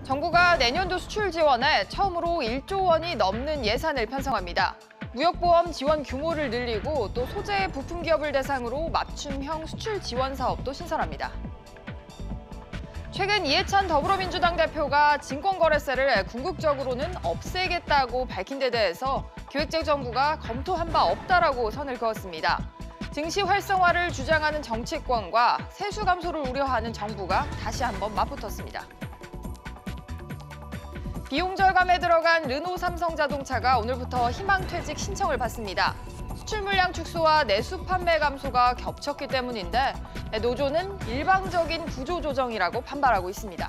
정부가 내년도 수출 지원에 처음으로 1조 원이 넘는 예산을 편성합니다. 무역보험 지원 규모를 늘리고 또 소재 부품 기업을 대상으로 맞춤형 수출 지원 사업도 신설합니다. 최근 이해찬 더불어민주당 대표가 증권거래세를 궁극적으로는 없애겠다고 밝힌 데 대해서 기획재정부가 검토한 바 없다라고 선을 그었습니다. 증시 활성화를 주장하는 정치권과 세수 감소를 우려하는 정부가 다시 한번 맞붙었습니다. 비용 절감에 들어간 르노 삼성자동차가 오늘부터 희망퇴직 신청을 받습니다. 수출 물량 축소와 내수 판매 감소가 겹쳤기 때문인데 노조는 일방적인 구조조정이라고 반발하고 있습니다.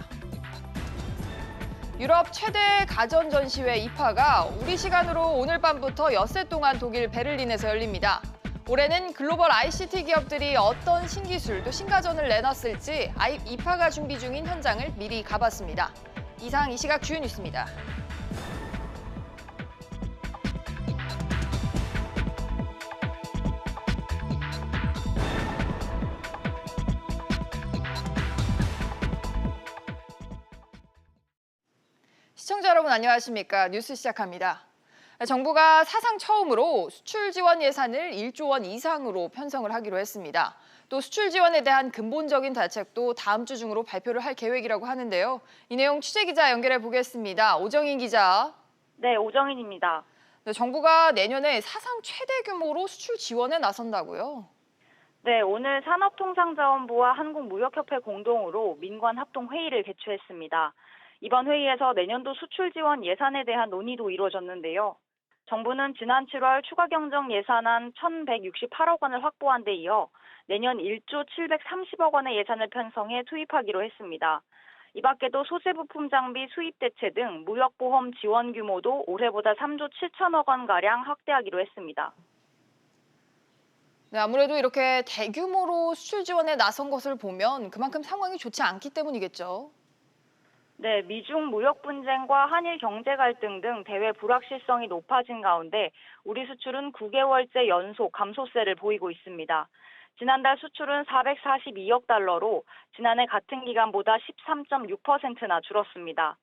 유럽 최대 가전 전시회 이파가 우리 시간으로 오늘 밤부터 엿새 동안 독일 베를린에서 열립니다. 올해는 글로벌 ICT 기업들이 어떤 신기술 또 신가전을 내놨을지 이파가 준비 중인 현장을 미리 가봤습니다. 이상 이 시각 주요 뉴스입니다. 시청자 여러분 안녕하십니까? 뉴스 시작합니다. 정부가 사상 처음으로 수출 지원 예산을 1조 원 이상으로 편성을 하기로 했습니다. 또 수출 지원에 대한 근본적인 대책도 다음 주 중으로 발표를 할 계획이라고 하는데요. 이 내용 취재기자 연결해 보겠습니다. 오정인 기자. 네, 오정인입니다. 네, 정부가 내년에 사상 최대 규모로 수출 지원에 나선다고요? 네, 오늘 산업통상자원부와 한국무역협회 공동으로 민관합동회의를 개최했습니다. 이번 회의에서 내년도 수출 지원 예산에 대한 논의도 이루어졌는데요. 정부는 지난 7월 추가 경정 예산안 1,168억 원을 확보한 데 이어 내년 1조 730억 원의 예산을 편성해 투입하기로 했습니다. 이 밖에도 소재 부품 장비 수입 대체 등 무역보험 지원 규모도 올해보다 3조 7천억 원가량 확대하기로 했습니다. 네, 아무래도 이렇게 대규모로 수출 지원에 나선 것을 보면 그만큼 상황이 좋지 않기 때문이겠죠. 네, 미중 무역 분쟁과 한일 경제 갈등 등 대외 불확실성이 높아진 가운데 우리 수출은 9개월째 연속 감소세를 보이고 있습니다. 지난달 수출은 442억 달러로 지난해 같은 기간보다 13.6%나 줄었습니다.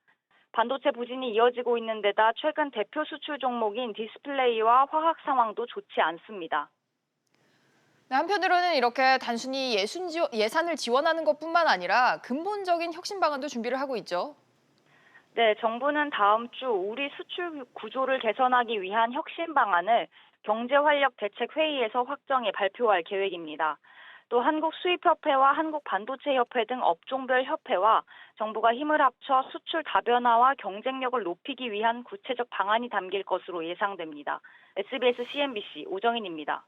반도체 부진이 이어지고 있는 데다 최근 대표 수출 종목인 디스플레이와 화학 상황도 좋지 않습니다. 네, 한편으로는 이렇게 단순히 예산을 지원하는 것뿐만 아니라 근본적인 혁신 방안도 준비를 하고 있죠. 네, 정부는 다음 주 우리 수출 구조를 개선하기 위한 혁신 방안을 경제활력대책회의에서 확정해 발표할 계획입니다. 또 한국수입협회와 한국반도체협회 등 업종별 협회와 정부가 힘을 합쳐 수출 다변화와 경쟁력을 높이기 위한 구체적 방안이 담길 것으로 예상됩니다. SBS CNBC 오정인입니다.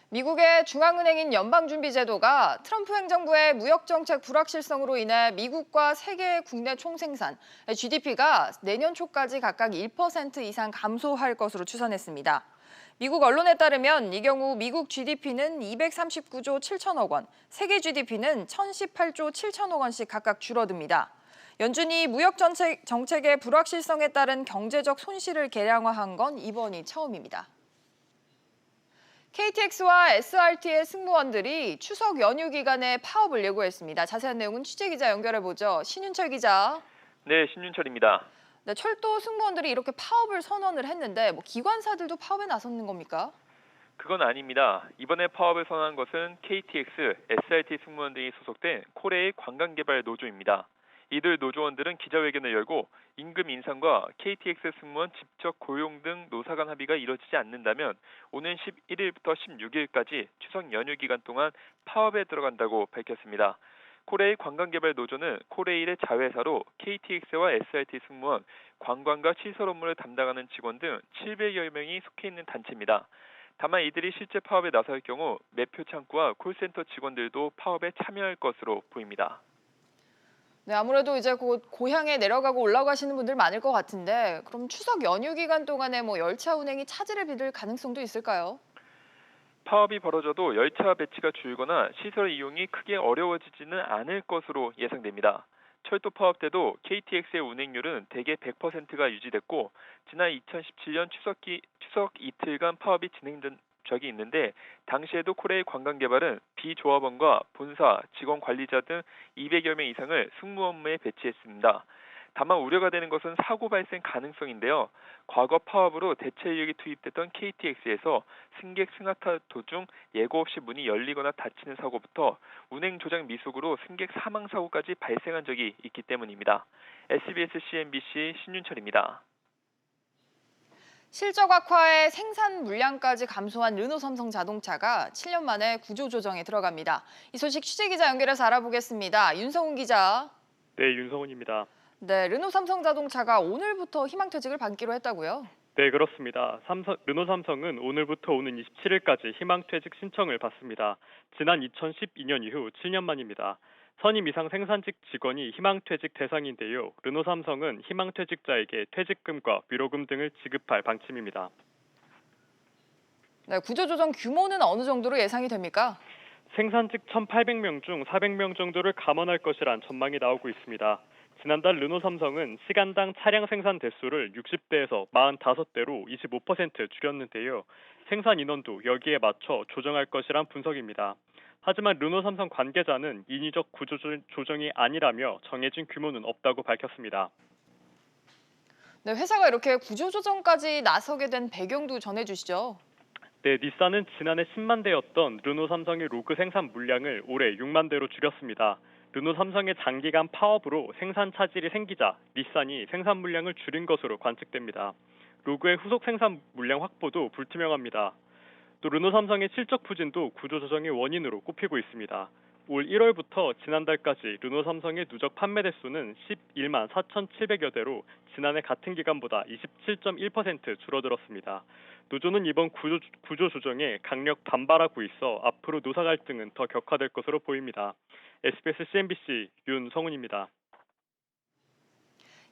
미국의 중앙은행인 연방준비제도가 트럼프 행정부의 무역정책 불확실성으로 인해 미국과 세계 국내 총생산, GDP가 내년 초까지 각각 1% 이상 감소할 것으로 추산했습니다. 미국 언론에 따르면 이 경우 미국 GDP는 239조 7천억 원, 세계 GDP는 1,018조 7천억 원씩 각각 줄어듭니다. 연준이 무역정책의 불확실성에 따른 경제적 손실을 계량화한 건 이번이 처음입니다. KTX와 SRT의 승무원들이 추석 연휴 기간에 파업을 예고했습니다. 자세한 내용은 취재기자 연결해보죠. 신윤철 기자. 네, 신윤철입니다. 네, 철도 승무원들이 이렇게 파업을 선언을 했는데 기관사들도 파업에 나섰는 겁니까? 그건 아닙니다. 이번에 파업을 선언한 것은 KTX, SRT 승무원들이 소속된 코레일 관광개발 노조입니다. 이들 노조원들은 기자회견을 열고 임금 인상과 KTX 승무원 직접 고용 등 노사 간 합의가 이뤄지지 않는다면 오는 11일부터 16일까지 추석 연휴 기간 동안 파업에 들어간다고 밝혔습니다. 코레일 관광개발 노조는 코레일의 자회사로 KTX와 SRT 승무원, 관광과 시설 업무를 담당하는 직원 등 700여 명이 속해 있는 단체입니다. 다만 이들이 실제 파업에 나설 경우 매표 창구와 콜센터 직원들도 파업에 참여할 것으로 보입니다. 네, 아무래도 이제 곧 고향에 내려가고 올라가시는 분들 많을 것 같은데 그럼 추석 연휴 기간 동안에 열차 운행이 차질을 빚을 가능성도 있을까요? 파업이 벌어져도 열차 배치가 줄거나 시설 이용이 크게 어려워지지는 않을 것으로 예상됩니다. 철도 파업 때도 KTX의 운행률은 대개 100%가 유지됐고 지난 2017년 추석 이틀간 파업이 적이 있는데 당시에도 코레일 관광개발은 비조합원과 본사, 직원 관리자 등 200여 명 이상을 승무 업무에 배치했습니다. 다만 우려가 되는 것은 사고 발생 가능성인데요. 과거 파업으로 대체 인력이 투입됐던 KTX에서 승객 승하타 도중 예고 없이 문이 열리거나 닫히는 사고부터 운행 조작 미숙으로 승객 사망 사고까지 발생한 적이 있기 때문입니다. SBS CNBC 신윤철입니다. 실적 악화에 생산 물량까지 감소한 르노 삼성 자동차가 7년 만에 구조조정에 들어갑니다. 이 소식 취재기자 연결해서 알아보겠습니다. 윤성훈 기자. 네, 윤성훈입니다. 네, 르노 삼성 자동차가 오늘부터 희망퇴직을 받기로 했다고요? 네, 그렇습니다. 르노 삼성은 오늘부터 오는 27일까지 희망퇴직 신청을 받습니다. 지난 2012년 이후 7년 만입니다. 선임 이상 생산직 직원이 희망퇴직 대상인데요. 르노 삼성은 희망퇴직자에게 퇴직금과 위로금 등을 지급할 방침입니다. 네, 구조조정 규모는 어느 정도로 예상이 됩니까? 생산직 1,800명 중 400명 정도를 감원할 것이란 전망이 나오고 있습니다. 지난달 르노 삼성은 시간당 차량 생산 대수를 60대에서 45대로 25% 줄였는데요. 생산 인원도 여기에 맞춰 조정할 것이란 분석입니다. 하지만 르노 삼성 관계자는 인위적 구조조정이 아니라며 정해진 규모는 없다고 밝혔습니다. 네, 회사가 이렇게 구조조정까지 나서게 된 배경도 전해주시죠. 네, 닛산은 지난해 10만 대였던 르노 삼성의 로그 생산 물량을 올해 6만 대로 줄였습니다. 르노 삼성의 장기간 파업으로 생산 차질이 생기자 닛산이 생산 물량을 줄인 것으로 관측됩니다. 로그의 후속 생산 물량 확보도 불투명합니다. 또 르노 삼성의 실적 부진도 구조조정의 원인으로 꼽히고 있습니다. 올 1월부터 지난달까지 르노 삼성의 누적 판매 대수는 11만 4,700여 대로 지난해 같은 기간보다 27.1% 줄어들었습니다. 노조는 이번 구조조정에 강력 반발하고 있어 앞으로 노사 갈등은 더 격화될 것으로 보입니다. SBS CNBC 윤성훈입니다.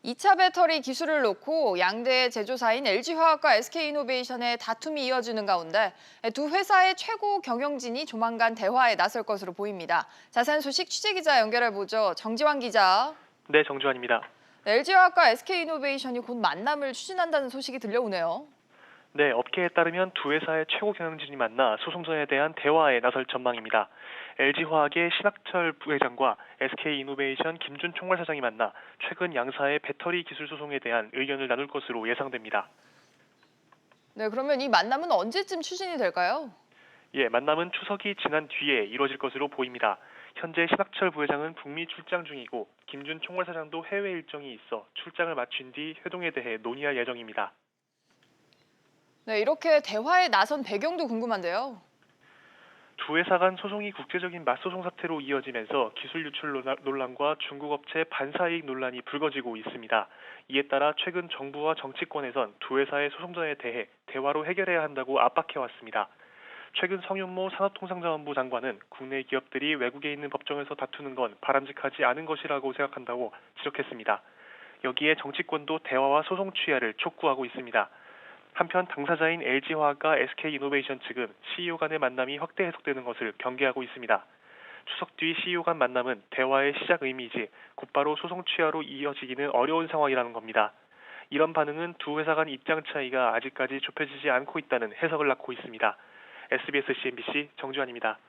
2차 배터리 기술을 놓고 양대 제조사인 LG화학과 SK이노베이션의 다툼이 이어지는 가운데 두 회사의 최고 경영진이 조만간 대화에 나설 것으로 보입니다. 자세한 소식 취재기자 연결해보죠. 정지환 기자. 네, 정주환입니다. LG화학과 SK이노베이션이 곧 만남을 추진한다는 소식이 들려오네요. 네, 업계에 따르면 두 회사의 최고 경영진이 만나 소송전에 대한 대화에 나설 전망입니다. LG화학의 신학철 부회장과 SK이노베이션 김준 총괄사장이 만나 최근 양사의 배터리 기술 소송에 대한 의견을 나눌 것으로 예상됩니다. 네, 그러면 이 만남은 언제쯤 추진이 될까요? 예, 만남은 추석이 지난 뒤에 이루어질 것으로 보입니다. 현재 신학철 부회장은 북미 출장 중이고 김준 총괄사장도 해외 일정이 있어 출장을 마친 뒤 회동에 대해 논의할 예정입니다. 네, 이렇게 대화에 나선 배경도 궁금한데요. 두 회사 간 소송이 국제적인 맞소송 사태로 이어지면서 기술 유출 논란과 중국 업체 반사이익 논란이 불거지고 있습니다. 이에 따라 최근 정부와 정치권에선 두 회사의 소송전에 대해 대화로 해결해야 한다고 압박해왔습니다. 최근 성윤모 산업통상자원부 장관은 국내 기업들이 외국에 있는 법정에서 다투는 건 바람직하지 않은 것이라고 생각한다고 지적했습니다. 여기에 정치권도 대화와 소송 취하를 촉구하고 있습니다. 한편 당사자인 LG화학과 SK이노베이션 측은 CEO 간의 만남이 확대 해석되는 것을 경계하고 있습니다. 추석 뒤 CEO 간 만남은 대화의 시작 의미이지 곧바로 소송 취하로 이어지기는 어려운 상황이라는 겁니다. 이런 반응은 두 회사 간 입장 차이가 아직까지 좁혀지지 않고 있다는 해석을 낳고 있습니다. SBS CNBC 정주환입니다.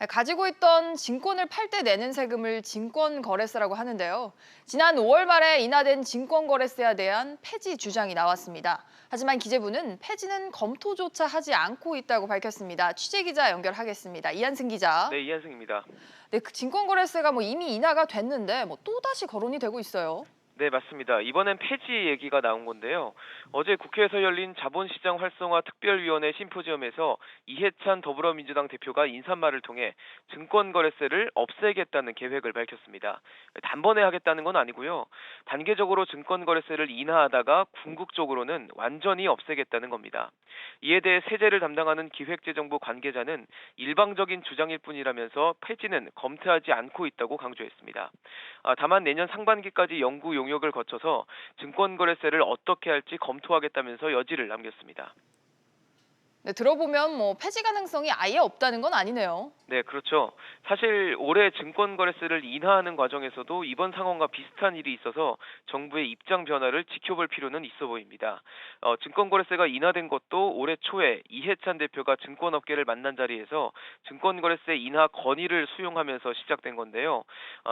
가지고 있던 증권을 팔 때 내는 세금을 증권거래세라고 하는데요. 지난 5월 말에 인하된 증권거래세에 대한 폐지 주장이 나왔습니다. 하지만 기재부는 폐지는 검토조차 하지 않고 있다고 밝혔습니다. 취재기자 연결하겠습니다. 이한승 기자. 네, 이한승입니다. 네, 그 증권거래세가 이미 인하가 됐는데 또다시 거론이 되고 있어요. 네, 맞습니다. 이번엔 폐지 얘기가 나온 건데요. 어제 국회에서 열린 자본시장 활성화 특별위원회 심포지엄에서 이해찬 더불어민주당 대표가 인사말을 통해 증권거래세를 없애겠다는 계획을 밝혔습니다. 단번에 하겠다는 건 아니고요. 단계적으로 증권거래세를 인하하다가 궁극적으로는 완전히 없애겠다는 겁니다. 이에 대해 세제를 담당하는 기획재정부 관계자는 일방적인 주장일 뿐이라면서 폐지는 검토하지 않고 있다고 강조했습니다. 다만 내년 상반기까지 연구 용역을 거쳐서 증권거래세를 어떻게 할지 검토하겠다면서 여지를 남겼습니다. 네, 들어보면 폐지 가능성이 아예 없다는 건 아니네요. 네, 그렇죠. 사실 올해 증권거래세를 인하하는 과정에서도 이번 상황과 비슷한 일이 있어서 정부의 입장 변화를 지켜볼 필요는 있어 보입니다. 증권거래세가 인하된 것도 올해 초에 이해찬 대표가 증권업계를 만난 자리에서 증권거래세 인하 건의를 수용하면서 시작된 건데요.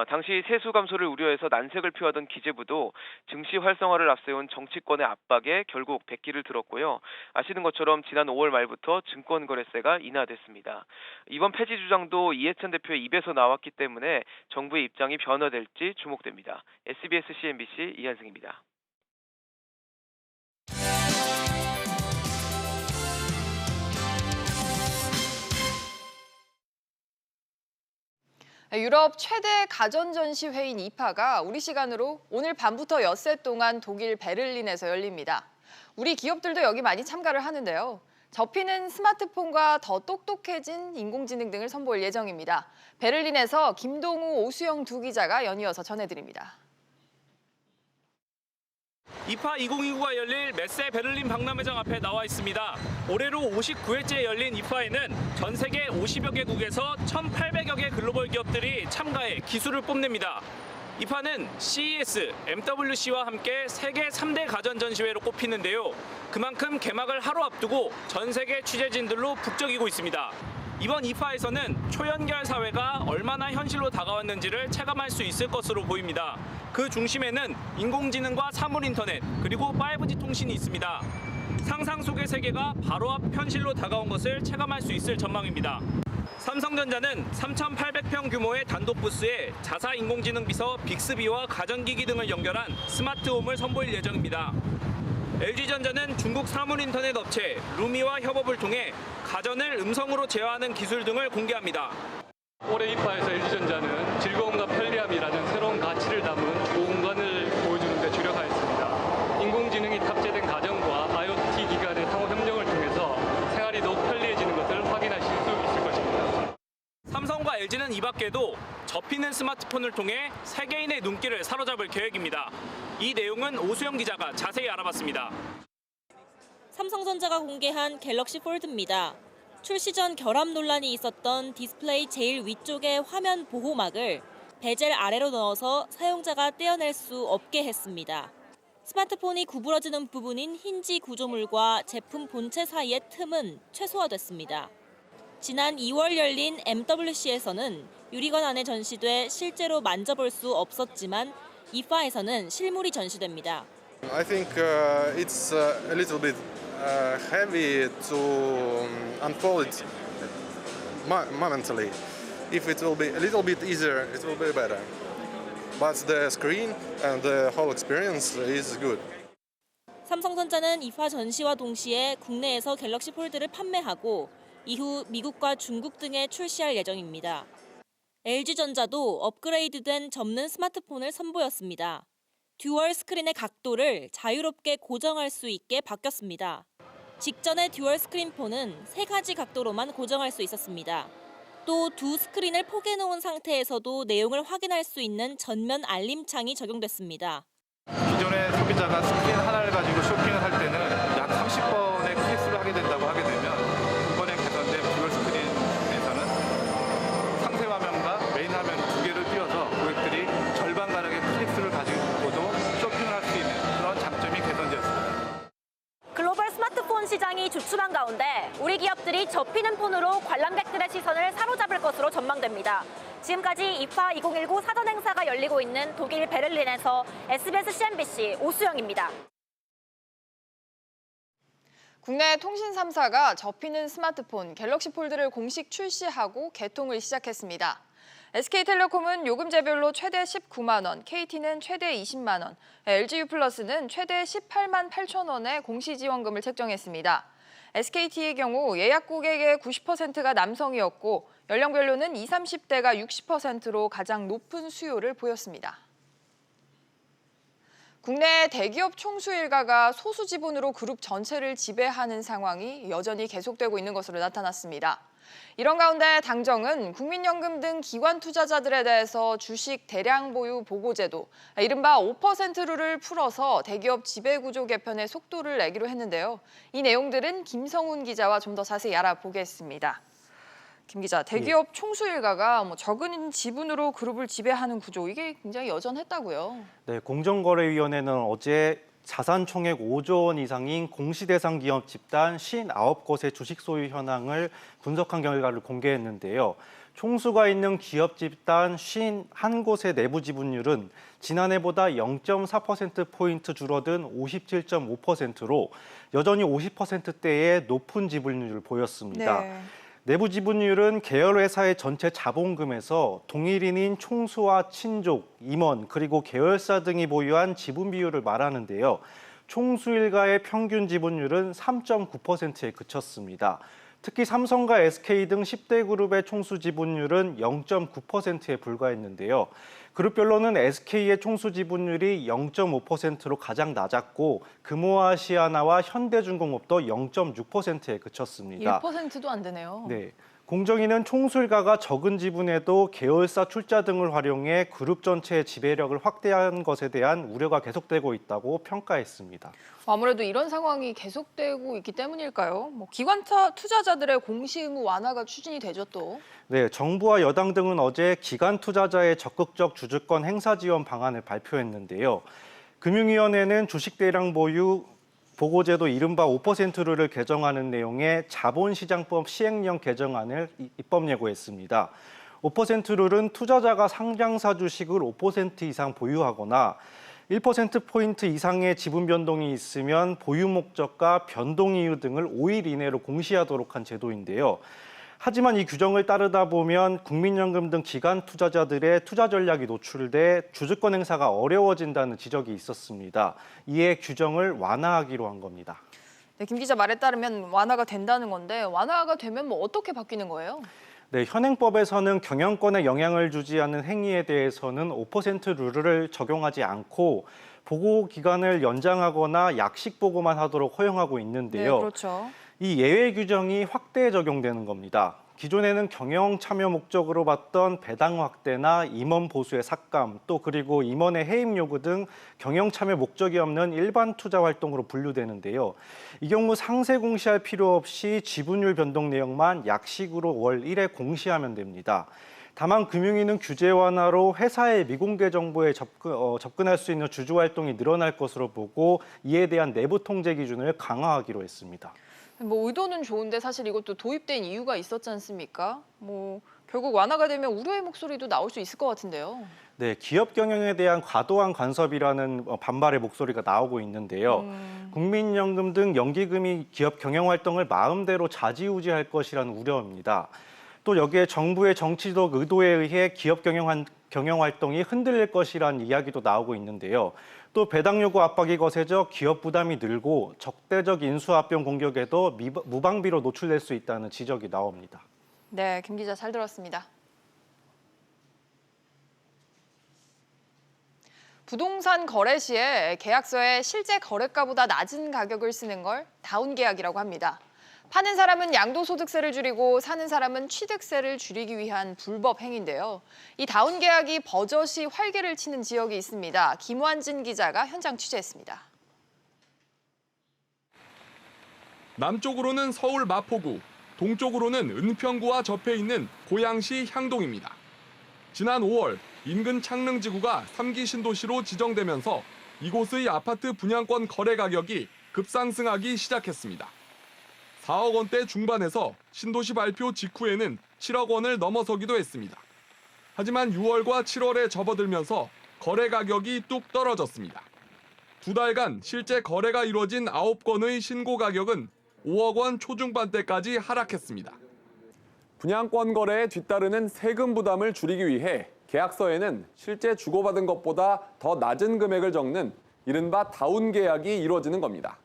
당시 세수 감소를 우려해서 난색을 표하던 기재부도 증시 활성화를 앞세운 정치권의 압박에 결국 백기를 들었고요. 아시는 것처럼 지난 5월 말부터 증권거래세가 인하됐습니다. 이번 폐지 주장도 이해찬 대표의 입에서 나왔기 때문에 정부의 입장이 변화될지 주목됩니다. SBS CNBC 이한승입니다. 유럽 최대 가전전시 회의인 이파가 우리 시간으로 오늘 밤부터 엿새 동안 독일 베를린에서 열립니다. 우리 기업들도 여기 많이 참가를 하는데요. 접히는 스마트폰과 더 똑똑해진 인공지능 등을 선보일 예정입니다. 베를린에서 김동우, 오수영 두 기자가 연이어서 전해드립니다. 이파 2029가 열릴 메세 베를린 박람회장 앞에 나와 있습니다. 올해로 59회째 열린 이파에는 전 세계 50여 개국에서 1,800여 개 글로벌 기업들이 참가해 기술을 뽐냅니다. 이파는 CES, MWC와 함께 세계 3대 가전 전시회로 꼽히는데요. 그만큼 개막을 하루 앞두고 전 세계 취재진들로 북적이고 있습니다. 이번 이파에서는 초연결 사회가 얼마나 현실로 다가왔는지를 체감할 수 있을 것으로 보입니다. 그 중심에는 인공지능과 사물인터넷 그리고 5G 통신이 있습니다. 상상 속의 세계가 바로 앞 현실로 다가온 것을 체감할 수 있을 전망입니다. 삼성전자는 3,800평 규모의 단독 부스에 자사 인공지능 비서 빅스비와 가전기기 등을 연결한 스마트홈을 선보일 예정입니다. LG전자는 중국 사물인터넷 업체 루미와 협업을 통해 가전을 음성으로 제어하는 기술 등을 공개합니다. 올해 이파에서 LG전자는 즐거움과 편리함이라는 새로운 가치를 담은 공간을 보여주는 데 주력하였습니다. 인공지능이 탑재된 가전과 IoT 기관의 상호 협력을 통해서 생활이 더욱 편리해지는 것을 확인하실 수 있을 것입니다. 삼성과 LG는 이 밖에도 접히는 스마트폰을 통해 세계인의 눈길을 사로잡을 계획입니다. 이 내용은 오수영 기자가 자세히 알아봤습니다. 삼성전자가 공개한 갤럭시 폴드입니다. 출시 전 결함 논란이 있었던 디스플레이 제일 위쪽의 화면 보호막을 베젤 아래로 넣어서 사용자가 떼어낼 수 없게 했습니다. 스마트폰이 구부러지는 부분인 힌지 구조물과 제품 본체 사이의 틈은 최소화됐습니다. 지난 2월 열린 MWC에서는 유리관 안에 전시돼 실제로 만져볼 수 없었지만 이파에서는 실물이 전시됩니다. I think it's a little bit heavy to unfold it momentarily. If it will be a little bit easier, it will be better. But the screen and the whole experience is good. 삼성전자는 이파 전시와 동시에 국내에서 갤럭시 폴드를 판매하고 이후 미국과 중국 등에 출시할 예정입니다. LG전자도 업그레이드된 접는 스마트폰을 선보였습니다. 듀얼 스크린의 각도를 자유롭게 고정할 수 있게 바뀌었습니다. 직전의 듀얼 스크린 폰은 3가지 각도로만 고정할 수 있었습니다. 또 두 스크린을 포개놓은 상태에서도 내용을 확인할 수 있는 전면 알림창이 적용됐습니다. 기존의 소비자가 스크린 하나를 가지고 쇼핑을 할 때는 약 30번의 클릭수를 하게 된다고 하게 되면 이번에 개선된 듀얼 스크린에서는 상세 화면과 메인 화면 두 개를 띄워서 고객들이 절반가량의 클릭수를 가지고도 쇼핑을 할 수 있는 그런 장점이 개선되었습니다. 글로벌 스마트폰 시장이 주춤한 가운데 우리 기업들이 접히는 폰으로 관람객들의 시선을 사로잡을 것으로 전망됩니다. 지금까지 이파 2019 사전 행사가 열리고 있는 독일 베를린에서 SBS CNBC 오수영입니다. 국내 통신 3사가 접히는 스마트폰 갤럭시 폴드를 공식 출시하고 개통을 시작했습니다. SK텔레콤은 요금제별로 최대 19만 원, KT는 최대 20만 원, LG유플러스는 최대 18만 8천 원의 공시지원금을 책정했습니다. SKT의 경우 예약 고객의 90%가 남성이었고 연령별로는 20, 30대가 60%로 가장 높은 수요를 보였습니다. 국내 대기업 총수 일가가 소수 지분으로 그룹 전체를 지배하는 상황이 여전히 계속되고 있는 것으로 나타났습니다. 이런 가운데 당정은 국민연금 등 기관 투자자들에 대해서 주식 대량 보유 보고제도, 이른바 5% 룰을 풀어서 대기업 지배구조 개편의 속도를 내기로 했는데요. 이 내용들은 김성훈 기자와 좀 더 자세히 알아보겠습니다. 김 기자, 대기업 총수 일가가 적은 지분으로 그룹을 지배하는 구조, 이게 굉장히 여전했다고요. 네, 공정거래위원회는 어제 자산 총액 5조 원 이상인 공시대상 기업 집단 59곳의 주식 소유 현황을 분석한 결과를 공개했는데요. 총수가 있는 기업 집단 51곳의 내부 지분율은 지난해보다 0.4%포인트 줄어든 57.5%로 여전히 50%대의 높은 지분율을 보였습니다. 네. 내부 지분율은 계열회사의 전체 자본금에서 동일인인 총수와 친족, 임원, 그리고 계열사 등이 보유한 지분 비율을 말하는데요. 총수 일가의 평균 지분율은 3.9%에 그쳤습니다. 특히 삼성과 SK 등 10대 그룹의 총수 지분율은 0.9%에 불과했는데요. 그룹별로는 SK의 총수 지분율이 0.5%로 가장 낮았고 금호아시아나와 현대중공업도 0.6%에 그쳤습니다. 1%도 안 되네요. 네. 공정위는 총수 일가가 적은 지분에도 계열사 출자 등을 활용해 그룹 전체의 지배력을 확대한 것에 대한 우려가 계속되고 있다고 평가했습니다. 아무래도 이런 상황이 계속되고 있기 때문일까요? 기관 투자자들의 공시 의무 완화가 추진이 되죠 또. 네, 정부와 여당 등은 어제 기관 투자자의 적극적 주주권 행사 지원 방안을 발표했는데요. 금융위원회는 주식 대량 보유 보고제도 이른바 5% 룰을 개정하는 내용의 자본시장법 시행령 개정안을 입법 예고했습니다. 5% 룰은 투자자가 상장사 주식을 5% 이상 보유하거나 1%포인트 이상의 지분 변동이 있으면 보유 목적과 변동 이유 등을 5일 이내로 공시하도록 한 제도인데요. 하지만 이 규정을 따르다 보면 국민연금 등 기관 투자자들의 투자 전략이 노출돼 주주권 행사가 어려워진다는 지적이 있었습니다. 이에 규정을 완화하기로 한 겁니다. 네, 김 기자 말에 따르면 완화가 된다는 건데 완화가 되면 어떻게 바뀌는 거예요? 네, 현행법에서는 경영권에 영향을 주지 않는 행위에 대해서는 5% 룰을 적용하지 않고 보고 기간을 연장하거나 약식 보고만 하도록 허용하고 있는데요. 네, 그렇죠. 이 예외 규정이 확대 적용되는 겁니다. 기존에는 경영 참여 목적으로 봤던 배당 확대나 임원 보수의 삭감, 또 그리고 임원의 해임 요구 등 경영 참여 목적이 없는 일반 투자 활동으로 분류되는데요. 이 경우 상세 공시할 필요 없이 지분율 변동 내용만 약식으로 월 1회 공시하면 됩니다. 다만 금융위는 규제 완화로 회사의 미공개 정보에 접근할 수 있는 주주 활동이 늘어날 것으로 보고 이에 대한 내부 통제 기준을 강화하기로 했습니다. 의도는 좋은데 사실 이것도 도입된 이유가 있었지 않습니까? 결국 완화가 되면 우려의 목소리도 나올 수 있을 것 같은데요. 네, 기업 경영에 대한 과도한 간섭이라는 반발의 목소리가 나오고 있는데요. 국민연금 등 연기금이 기업 경영 활동을 마음대로 좌지우지할 것이라는 우려입니다. 또 여기에 정부의 정치적 의도에 의해 기업 경영 활동이 흔들릴 것이라는 이야기도 나오고 있는데요. 또 배당 요구 압박이 거세져 기업 부담이 늘고 적대적 인수합병 공격에도 무방비로 노출될 수 있다는 지적이 나옵니다. 네, 김 기자 잘 들었습니다. 부동산 거래 시에 계약서에 실제 거래가보다 낮은 가격을 쓰는 걸 다운계약이라고 합니다. 파는 사람은 양도소득세를 줄이고 사는 사람은 취득세를 줄이기 위한 불법 행위인데요. 이 다운계약이 버젓이 활개를 치는 지역이 있습니다. 김완진 기자가 현장 취재했습니다. 남쪽으로는 서울 마포구, 동쪽으로는 은평구와 접해 있는 고양시 향동입니다. 지난 5월 인근 창릉지구가 3기 신도시로 지정되면서 이곳의 아파트 분양권 거래 가격이 급상승하기 시작했습니다. 4억 원대 중반에서 신도시 발표 직후에는 7억 원을 넘어서기도 했습니다. 하지만 6월과 7월에 접어들면서 거래 가격이 뚝 떨어졌습니다. 2달간 실제 거래가 이루어진 9건의 신고 가격은 5억 원 초중반대까지 하락했습니다. 분양권 거래에 뒤따르는 세금 부담을 줄이기 위해 계약서에는 실제 주고받은 것보다 더 낮은 금액을 적는 이른바 다운 계약이 이루어지는 겁니다.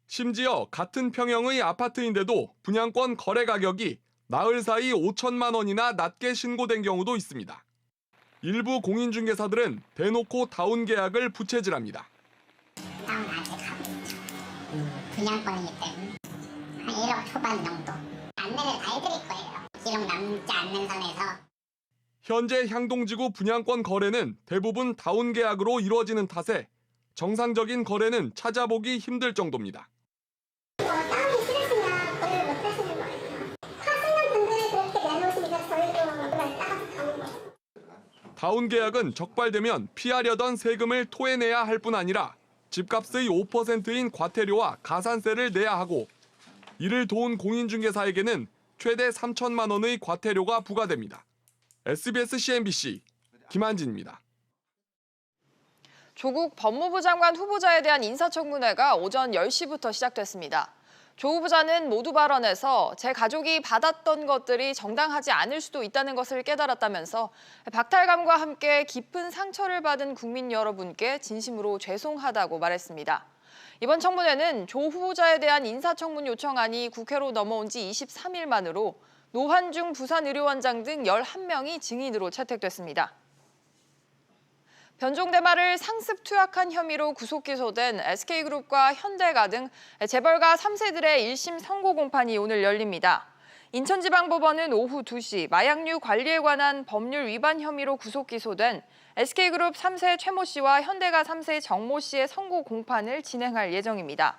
심지어 같은 평형의 아파트인데도 분양권 거래 가격이 나흘 사이 5천만 원이나 낮게 신고된 경우도 있습니다. 일부 공인중개사들은 대놓고 다운 계약을 부채질합니다. 부담은 아직 하고 있죠. 분양권이기 때문에 한 1억 초반 정도. 안내를 다 해드릴 거예요. 기록 남지 않는 선에서. 현재 향동지구 분양권 거래는 대부분 다운 계약으로 이루어지는 탓에 정상적인 거래는 찾아보기 힘들 정도입니다. 다운이 싫으시면 거래를 못 하시는 거예요. 하시는 분들이 그렇게 내놓으시니까 저희도 그걸 따라서 가는 거예요. 다운 계약은 적발되면 피하려던 세금을 토해내야 할 뿐 아니라 집값의 5%인 과태료와 가산세를 내야 하고 이를 도운 공인중개사에게는 최대 3천만 원의 과태료가 부과됩니다. SBS CNBC 김한진입니다. 조국 법무부 장관 후보자에 대한 인사청문회가 오전 10시부터 시작됐습니다. 조 후보자는 모두 발언에서 제 가족이 받았던 것들이 정당하지 않을 수도 있다는 것을 깨달았다면서 박탈감과 함께 깊은 상처를 받은 국민 여러분께 진심으로 죄송하다고 말했습니다. 이번 청문회는 조 후보자에 대한 인사청문 요청안이 국회로 넘어온 지 23일 만으로 노환중 부산의료원장 등 11명이 증인으로 채택됐습니다. 변종대마를 상습 투약한 혐의로 구속 기소된 SK그룹과 현대가 등 재벌가 3세들의 1심 선고 공판이 오늘 열립니다. 인천지방법원은 오후 2시 마약류 관리에 관한 법률 위반 혐의로 구속 기소된 SK그룹 3세 최모 씨와 현대가 3세 정모 씨의 선고 공판을 진행할 예정입니다.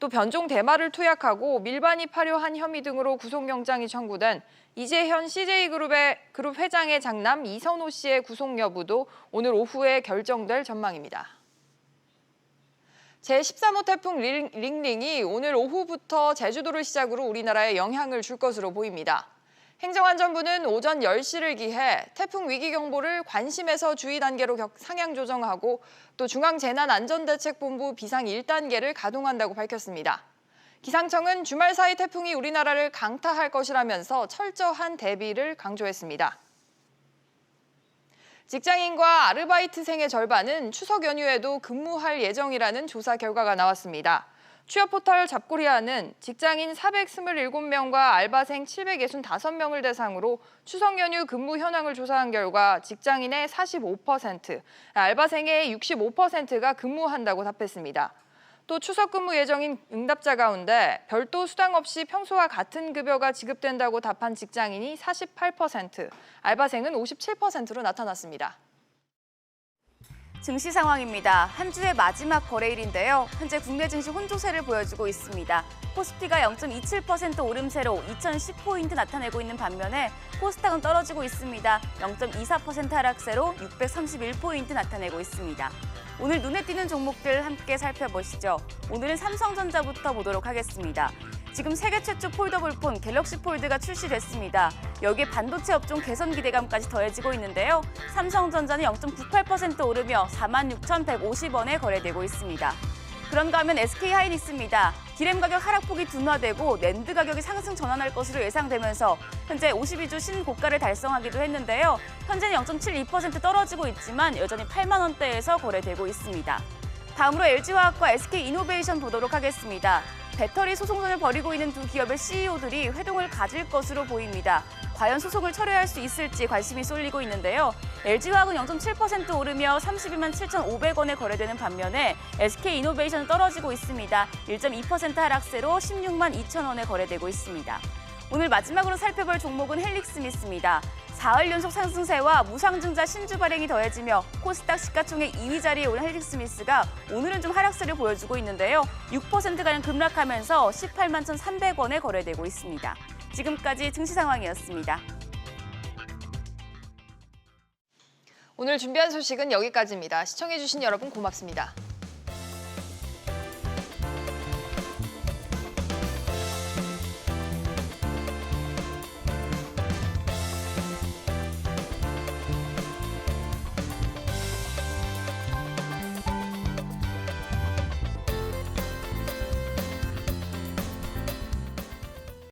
또 변종 대마를 투약하고 밀반입하려 한 혐의 등으로 구속영장이 청구된 이재현 CJ그룹 회장의 장남 이선호 씨의 구속 여부도 오늘 오후에 결정될 전망입니다. 제13호 태풍 링링이 오늘 오후부터 제주도를 시작으로 우리나라에 영향을 줄 것으로 보입니다. 행정안전부는 오전 10시를 기해 태풍 위기경보를 관심에서 주의 단계로 상향 조정하고 또 중앙재난안전대책본부 비상 1단계를 가동한다고 밝혔습니다. 기상청은 주말 사이 태풍이 우리나라를 강타할 것이라면서 철저한 대비를 강조했습니다. 직장인과 아르바이트생의 절반은 추석 연휴에도 근무할 예정이라는 조사 결과가 나왔습니다. 취업포털 잡코리아는 직장인 427명과 알바생 765명을 대상으로 추석 연휴 근무 현황을 조사한 결과 직장인의 45%, 알바생의 65%가 근무한다고 답했습니다. 또 추석 근무 예정인 응답자 가운데 별도 수당 없이 평소와 같은 급여가 지급된다고 답한 직장인이 48%, 알바생은 57%로 나타났습니다. 증시 상황입니다. 한 주의 마지막 거래일인데요. 현재 국내 증시 혼조세를 보여주고 있습니다. 코스피가 0.27% 오름세로 2010포인트 나타내고 있는 반면에 코스닥은 떨어지고 있습니다. 0.24% 하락세로 631포인트 나타내고 있습니다. 오늘 눈에 띄는 종목들 함께 살펴보시죠. 오늘은 삼성전자부터 보도록 하겠습니다. 지금 세계 최초 폴더블폰 갤럭시 폴드가 출시됐습니다. 여기에 반도체 업종 개선 기대감까지 더해지고 있는데요. 삼성전자는 0.98% 오르며 46,150원에 거래되고 있습니다. 그런가 하면 SK하이닉스입니다. 디램 가격 하락폭이 둔화되고 낸드 가격이 상승 전환할 것으로 예상되면서 현재 52주 신고가를 달성하기도 했는데요. 현재는 0.72% 떨어지고 있지만 여전히 8만 원대에서 거래되고 있습니다. 다음으로 LG화학과 SK이노베이션 보도록 하겠습니다. 배터리 소송전을 벌이고 있는 두 기업의 CEO들이 회동을 가질 것으로 보입니다. 과연 소송을 철회할 수 있을지 관심이 쏠리고 있는데요. LG화학은 0.7% 오르며 32만 7,500원에 거래되는 반면에 SK이노베이션은 떨어지고 있습니다. 1.2% 하락세로 16만 2,000원에 거래되고 있습니다. 오늘 마지막으로 살펴볼 종목은 헬릭스미스입니다. 4일 연속 상승세와 무상증자 신주 발행이 더해지며 코스닥 시가총액 2위 자리에 오른 헬릭스미스가 오늘은 좀 하락세를 보여주고 있는데요. 6%가량 급락하면서 18만 1,300원에 거래되고 있습니다. 지금까지 증시 상황이었습니다. 오늘 준비한 소식은 여기까지입니다. 시청해주신 여러분 고맙습니다.